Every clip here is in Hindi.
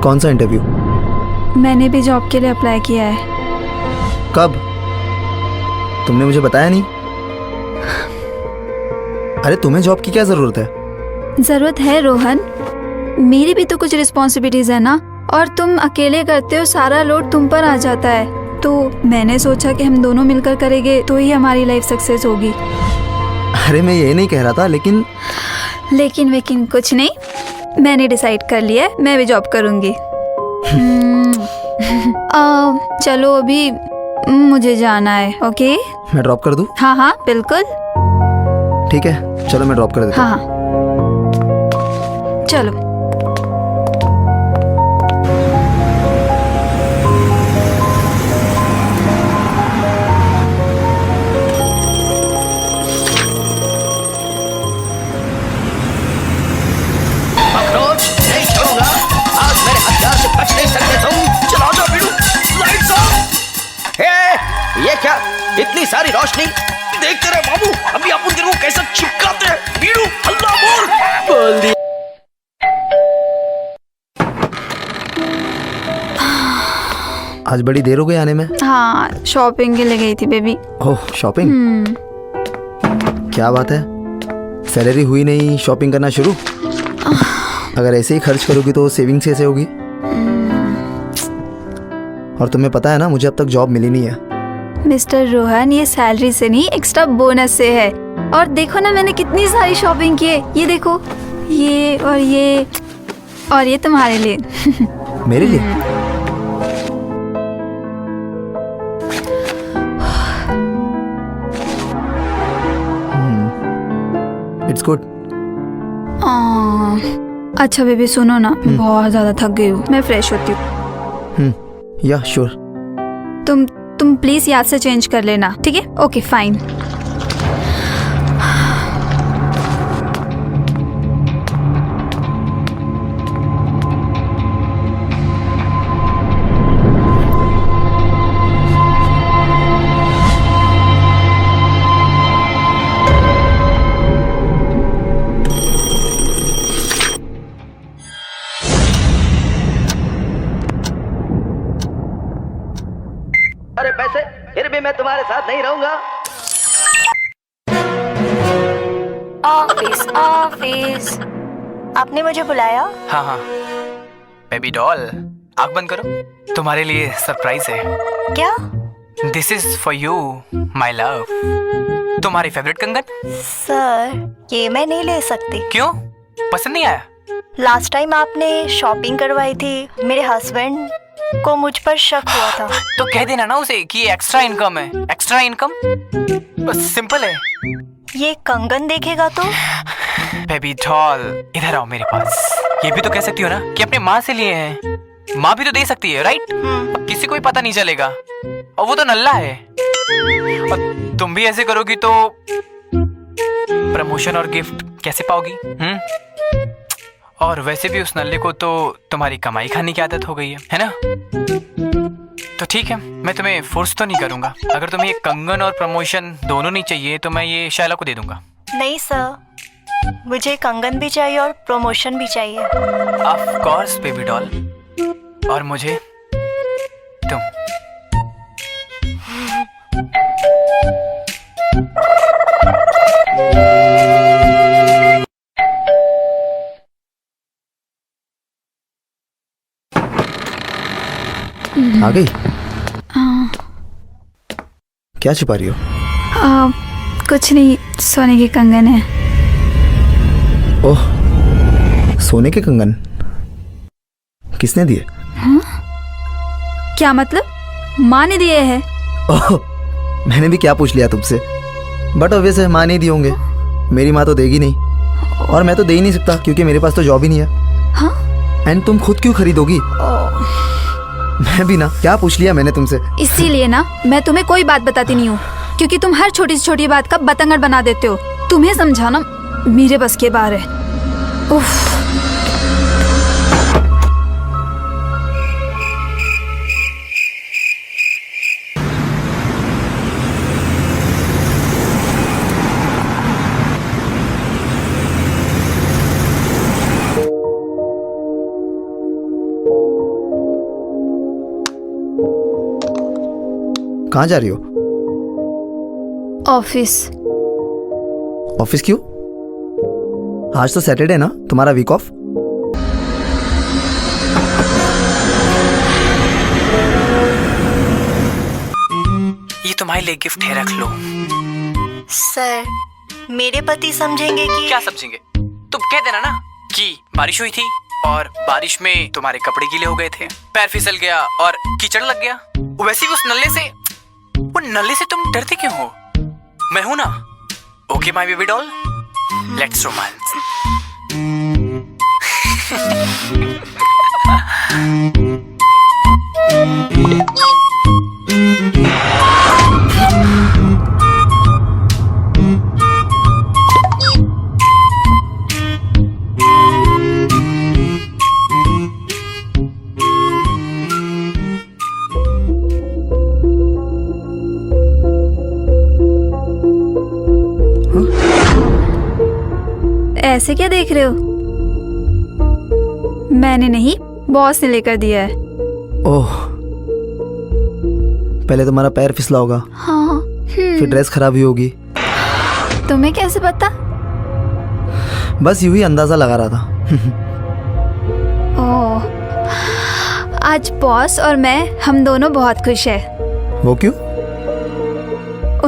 कौन सा इंटरव्यू? मैंने भी जॉब के लिए अप्लाई किया है। कब? तुमने मुझे बताया नहीं। अरे तुम्हें जॉब की क्या जरूरत है? जरूरत है रोहन, मेरी भी तो कुछ रिस्पॉन्सिबिलिटीज है ना, और तुम अकेले करते हो, सारा लोड तुम पर आ जाता है। तो मैंने सोचा कि हम दोनों मिलकर करेंगे तो ही हमारी लाइफ सक्सेस होगी। अरे मैं ये नहीं कह रहा था, लेकिन वेकिन कुछ नहीं, मैंने डिसाइड कर लिया है, मैं भी जॉब करूंगी। चलो अभी मुझे जाना है। ओके, मैं ड्रॉप कर दूं? हाँ हाँ बिल्कुल। ठीक है, चलो मैं ड्रॉप कर देता हूँ। हाँ हाँ चलो। अखरोट नहीं छोड़ूंगा, आज मेरे हथियार से बच नहीं सकते तुम। चलाओ जाओ बीड़ू, लाइट्स ऑफ। हे, ये क्या इतनी सारी रोशनी? देखते रहे बाबू, अभी अपन तेरे को कैसे चिपकाते हैं। बीड़ू हल्ला बोल दिया। आज बड़ी देर हो गई आने में। हाँ, शॉपिंग के लिए गई थी बेबी। ओह शॉपिंग, क्या बात है? सैलरी हुई नहीं, शॉपिंग करना शुरू? अगर ऐसे ही खर्च करोगी तो सेविंग्स कैसे होगी? और तुम्हें पता है ना, मुझे अब तक जॉब मिली नहीं है। मिस्टर रोहन, ये सैलरी से नहीं, एक्स्ट्रा बोनस से है। और देखो ना, मैंने कितनी सारी शॉपिंग की है। ये देखो, ये और ये तुम्हारे लिए। मेरे लिए? It's good. अच्छा बेबी सुनो ना, मैं बहुत ज्यादा थक गई हूँ, मैं फ्रेश होती हूँ। या श्योर। तुम प्लीज याद से चेंज कर लेना, ठीक है? Okay fine. अरे पैसे, फिर भी मैं तुम्हारे साथ नहीं रहूंगा। ऑफिस, आपने मुझे बुलाया? हाँ हाँ बेबी डॉल, आँख बंद करो, तुम्हारे लिए सरप्राइज है। क्या? This is for you my love. तुम्हारी फेवरेट कंगन। सर, ये मैं नहीं ले सकती। क्यों, पसंद नहीं आया? लास्ट टाइम आपने शॉपिंग करवाई थी, मेरे हस्बैंड को मुझ पर शक हुआ था। तो कह देना ना उसे कि एक्स्ट्रा इनकम है। एक्स्ट्रा इनकम बस सिंपल है। ये कंगन देखेगा तो? बेबी डॉल इधर आओ मेरे पास। ये भी तो कह सकती हो ना कि अपने माँ से लिए हैं। माँ भी तो दे सकती है, राइट? किसी को भी पता नहीं चलेगा, और वो तो नल्ला है। और तुम भी ऐसे करोगी तो प्रमोशन और गिफ्ट कैसे पाओगी? और वैसे भी उस नल्ले को तो तुम्हारी कमाई खाने की आदत हो गई है ना? तो ठीक है, मैं तुम्हें फोर्स तो नहीं करूंगा। अगर तुम्हें ये कंगन और प्रमोशन दोनों नहीं चाहिए तो मैं ये शैला को दे दूंगा। नहीं सर, मुझे कंगन भी चाहिए और प्रमोशन भी चाहिए। ऑफ कोर्स बेबी डॉल, और मुझे तुम। आ गई? क्या छुपा रही हो? कुछ नहीं, सोने की कंगन है। ओह, सोने के कंगन किसने दिए? क्या मतलब? माँ ने दिए हैं? ओह, मैंने भी क्या पूछ लिया तुमसे। बट ऑब्वियस है, माँ नहीं दिए होंगे। मेरी माँ तो देगी नहीं, और मैं तो दे ही नहीं सकता क्योंकि मेरे पास तो जॉब ही नहीं है। हाँ? एंड तुम खुद क्यों खरीदोगी? मैं भी ना, क्या पूछ लिया मैंने तुमसे? इसीलिए ना मैं तुम्हें कोई बात बताती नहीं हूँ, क्योंकि तुम हर छोटी से छोटी बात का बतंगड़ बना देते हो। तुम्हें समझाना मेरे बस के बाहर है। उफ। कहाँ जा रही हो? ऑफिस। ऑफिस क्यों? आज तो सैटरडे ना, तुम्हारा वीक ऑफ। ये तुम्हारे लिए गिफ्ट है, रख लो। सर, मेरे पति समझेंगे कि क्या समझेंगे? तुम कह देना ना कि बारिश हुई थी और बारिश में तुम्हारे कपड़े गीले हो गए थे, पैर फिसल गया और कीचड़ लग गया। वैसे भी उस नल्ले से तुम डरते क्यों हो? मैं हूं ना। Okay my baby doll, let's romance. ऐसे क्या देख रहे हो? मैंने नहीं, बॉस ने लेकर दिया है। ओह, पहले तुम्हारा पैर फिसला होगा, हाँ। फिर ड्रेस खराब हुई होगी। तुम्हें कैसे पता? बस यूं ही अंदाजा लगा रहा था। ओह, आज बॉस और मैं, हम दोनों बहुत खुश हैं। वो क्यों?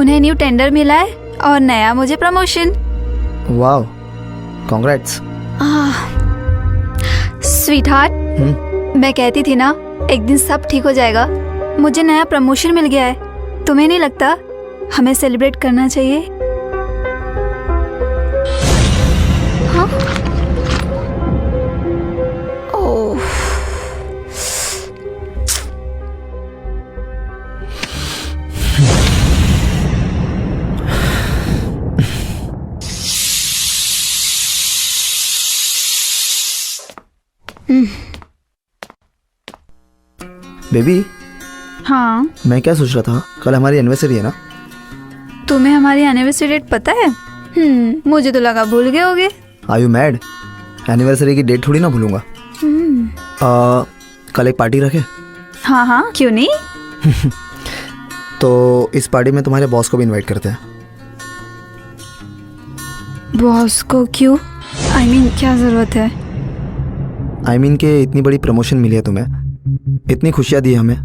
उन्हें न्यू टेंडर मिला है और नया मुझे प्रमोशन। वाह, कांग्रेट्स। स्वीटहार्ट, मैं कहती थी ना एक दिन सब ठीक हो जाएगा। मुझे नया प्रमोशन मिल गया है। तुम्हें नहीं लगता हमें सेलिब्रेट करना चाहिए? हाँ? ओह, बेबी, हाँ। मैं क्या सोच रहा था, कल हमारी एनिवर्सरी है ना। तुम्हें हमारी एनिवर्सरी डेट पता है? मुझे तो लगा भूल गए होगे। Are you mad? एनिवर्सरी की डेट थोड़ी ना भूलूंगा। कल एक पार्टी रखे? हाँ हाँ, क्यों नहीं। तो इस पार्टी में तुम्हारे बॉस को भी इनवाइट करते हैं। बॉस को क्यों? I mean, क्या जरूरत है? आई मीन के इतनी बड़ी प्रमोशन मिली है तुम्हें, इतनी खुशियाँ दी हमें,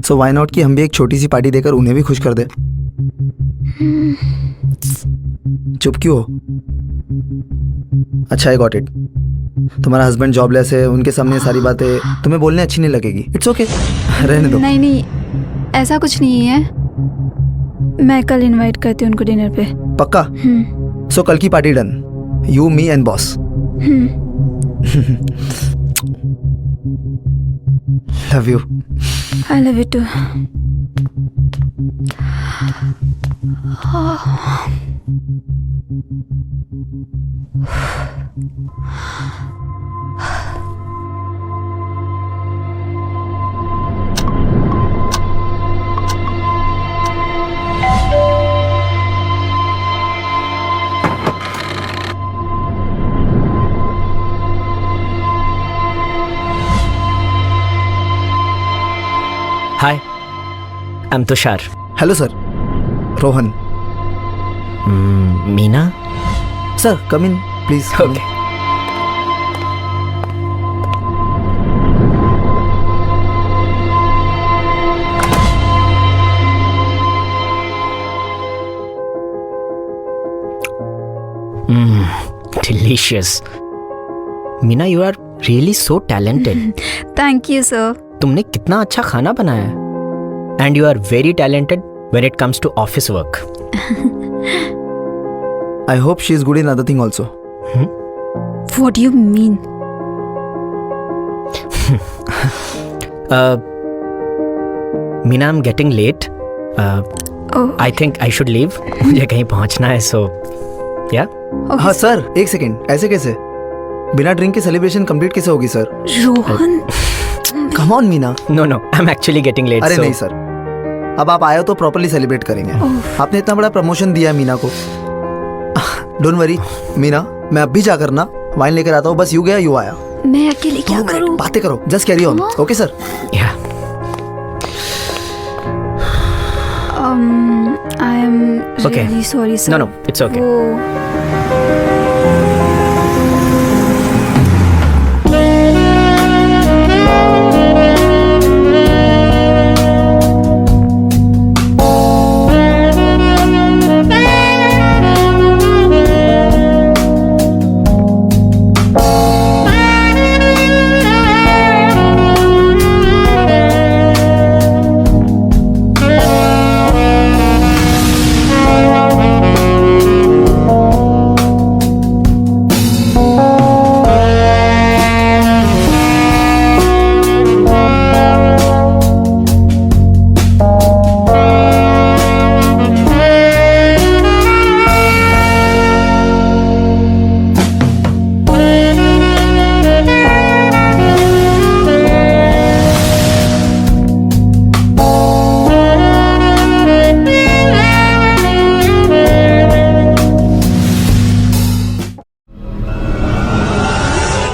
सो व्हाई नॉट कि हम भी एक छोटी सी पार्टी देकर उन्हें भी खुश कर दे। चुप क्यों हो? अच्छा, आई गॉट इट। तुम्हारा हस्बैंड जॉबलेस है, उनके सामने सारी बातें तुम्हें बोलने अच्छी नहीं लगेगी। इट्स ओके, रहने दो। नहीं नहीं, ऐसा कुछ नहीं है। मैं कल इनवाइट करती हूँ उनको डिनर पे। पक्का? सो कल की party done, you me and boss. Love you. I love you too. Hi, I'm Tushar. Hello sir, Rohan. Meena? Sir come in please. Okay. Delicious. Meena, you are really so talented. Thank you sir. तुमने कितना अच्छा खाना बनाया है. And you are very talented when it comes to office work. I hope she is good in other thing also. What do you mean? Meena, I'm getting late. I think I should leave. मुझे कहीं पहुंचना है, so yeah. हाँ सर, एक सेकेंड, ऐसे कैसे? बिना ड्रिंक के सेलिब्रेशन कंप्लीट कैसे होगी sir? Rohan, come on Meena. No, I'm actually getting late. अरे so नहीं सर, अब आप आए हो तो प्रॉपर्ली सेलिब्रेट करेंगे। आपने इतना बड़ा प्रमोशन दिया है मीना को। डोंट वरी मीना, मैं अब भी जाकर ना वाइन लेकर आता हूँ। बस यू गया यू आया। मैं अकेले क्या 2 मिनट करूँ? बातें करो, just carry on. Okay sir. Yeah. I am Okay. Really sorry sir. No, no, it's okay.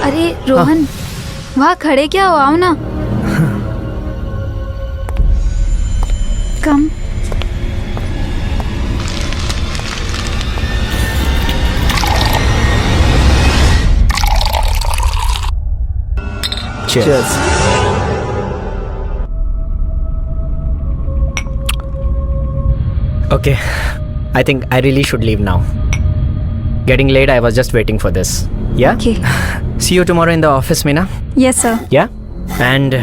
अरे रोहन, वहाँ खड़े क्या हो, आओ ना। कम। Cheers. Okay, I think I really should leave now. Getting late, I was just waiting for this. Yeah? Okay. See you tomorrow in the office, Meena. Yes sir. Yeah? And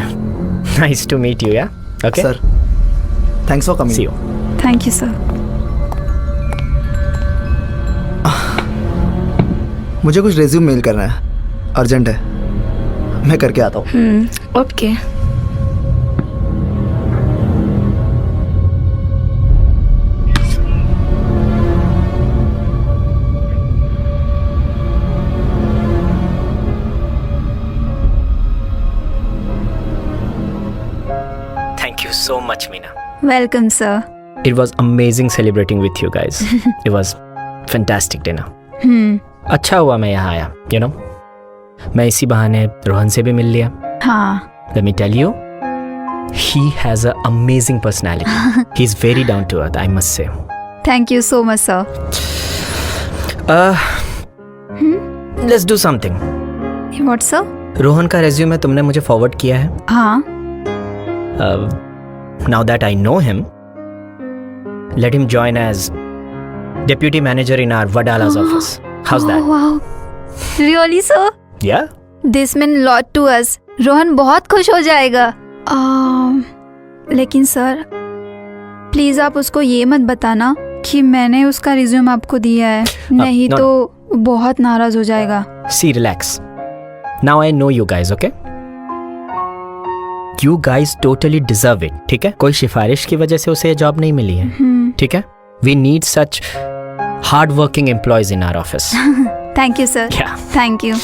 nice to meet you, yeah? Okay? Sir thanks for coming. See you. Thank you sir. मुझे कुछ रेज्यूम मेल करना है, अर्जेंट है, मैं करके आता हूँ। Okay. Thank you so much, Meena. Welcome sir. It was amazing celebrating with you guys. It was fantastic dinner. अच्छा हुआ मैं यहाँ आया, you know. मैं इसी बहाने रोहन से भी मिल लिया. हाँ. Let me tell you, he has an amazing personality. He's very down to earth, I must say. Thank you so much sir. Let's do something. What sir? Rohan का रेज्यूमे तुमने मुझे फॉरवर्ड किया है. हाँ. Now that I know him, let him join as deputy manager in our Vadala's office. How's that? Oh, wow. Really sir? Yeah? This means lot to us. Rohan बहुत खुश हो जाएगा. लेकिन सर प्लीज आप उसको ये मत बताना कि मैंने उसका रिज्यूम आपको दिया है, नहीं no, तो बहुत नाराज हो जाएगा. See, relax. Now I know you guys, okay? You guys totally deserve it, ठीक है? कोई सिफारिश की वजह से उसे ये जॉब नहीं मिली है, ठीक है? We need such hard-working employees in our office. Thank you sir. Yeah. Thank you.